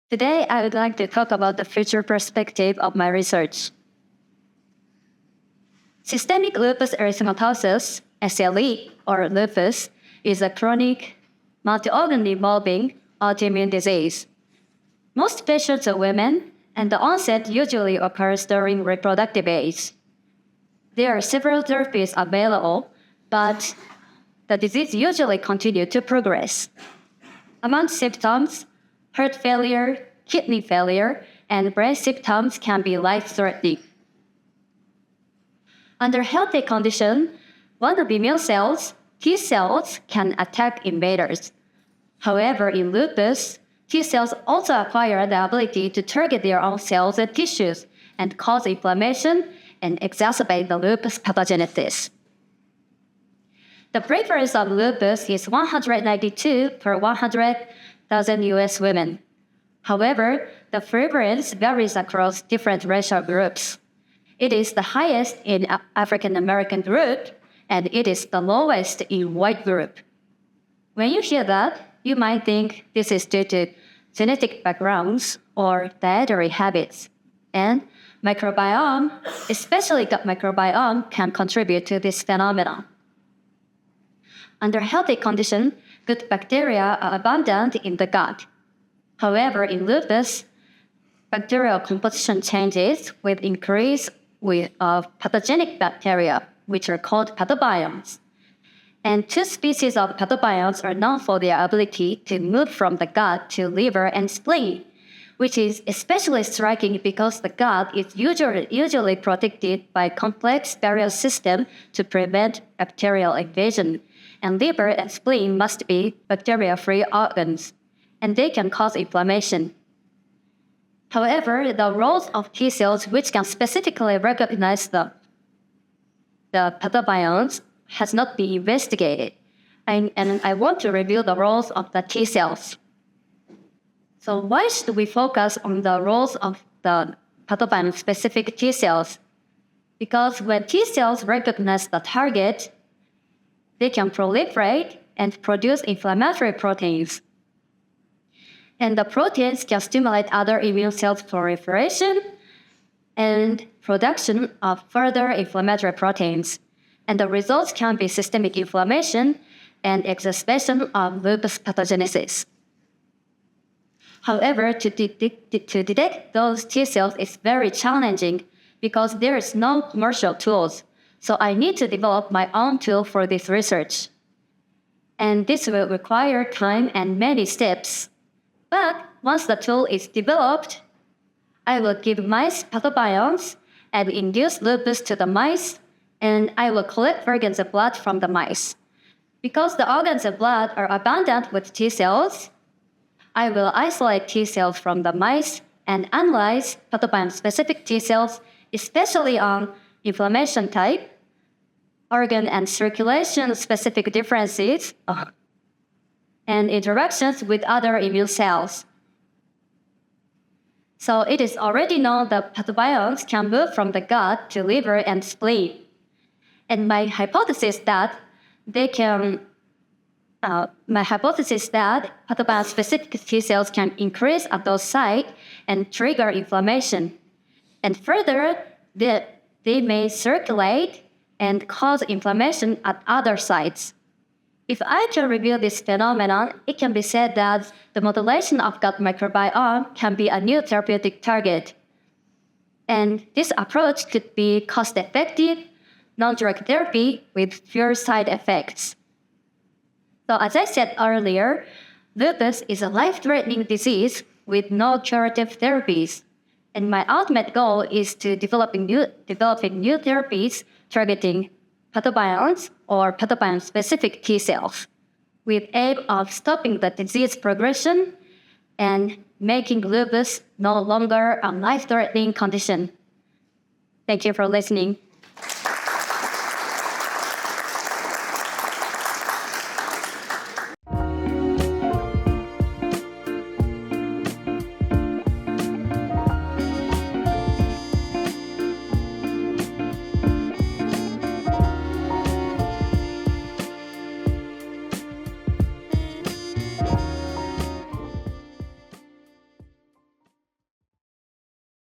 Today, I would like to talk about the future perspective of my research. Systemic lupus erythematosus, SLE, or lupus, is a chronic, multi-organ involving autoimmune disease. Most patients are women, and the onset usually occurs during reproductive age. There are several therapies available, but the disease usually continues to progress. Among symptoms, heart failure, kidney failure, and brain symptoms can be life-threatening. Under healthy condition, one of immune cells, T cells, can attack invaders. However, in lupus, T cells also acquire the ability to target their own cells and tissues and cause inflammation and exacerbate the lupus pathogenesis. The prevalence of lupus is 192 per 100,000 US women. However, the prevalence varies across different racial groups. It is the highest in African American group, and it is the lowest in white group. When you hear that, you might think this is due to genetic backgrounds or dietary habits. And microbiome, especially gut microbiome, can contribute to this phenomenon. Under healthy condition, good bacteria are abundant in the gut. However, in lupus, bacterial composition changes with increase of pathogenic bacteria, which are called pathobionts. And two species of pathobionts are known for their ability to move from the gut to liver and spleen, which is especially striking because the gut is usually protected by a complex barrier system to prevent bacterial invasion, and liver and spleen must be bacteria-free organs, and they can cause inflammation. However, the roles of T cells, which can specifically recognize the pathobionts, has not been investigated, and I want to review the roles of the T cells. So why should we focus on the roles of the pathobiont-specific T cells? Because when T cells recognize the target, they can proliferate and produce inflammatory proteins. And the proteins can stimulate other immune cells' proliferation and production of further inflammatory proteins. And the results can be systemic inflammation and exacerbation of lupus pathogenesis. However, to detect those T cells is very challenging because there is no commercial tools. So I need to develop my own tool for this research. And this will require time and many steps. But once the tool is developed, I will give mice pathobionts and induce lupus to the mice, and I will collect organs of blood from the mice. Because the organs of blood are abundant with T cells, I will isolate T cells from the mice and analyze pathobiont-specific T cells, especially on inflammation type, organ and circulation-specific differences, and interactions with other immune cells. So it is already known that pathobionts can move from the gut to liver and spleen. And my hypothesis that pathobiont-specific T cells can increase at those sites and trigger inflammation. And further, they may circulate and cause inflammation at other sites. If I can review this phenomenon, it can be said that the modulation of gut microbiome can be a new therapeutic target. And this approach could be cost-effective, non-drug therapy with fewer side effects. So as I said earlier, lupus is a life-threatening disease with no curative therapies. And my ultimate goal is to developing new therapies targeting pathobionts or pathobiont-specific T cells, with aim of stopping the disease progression and making lupus no longer a life-threatening condition. Thank you for listening.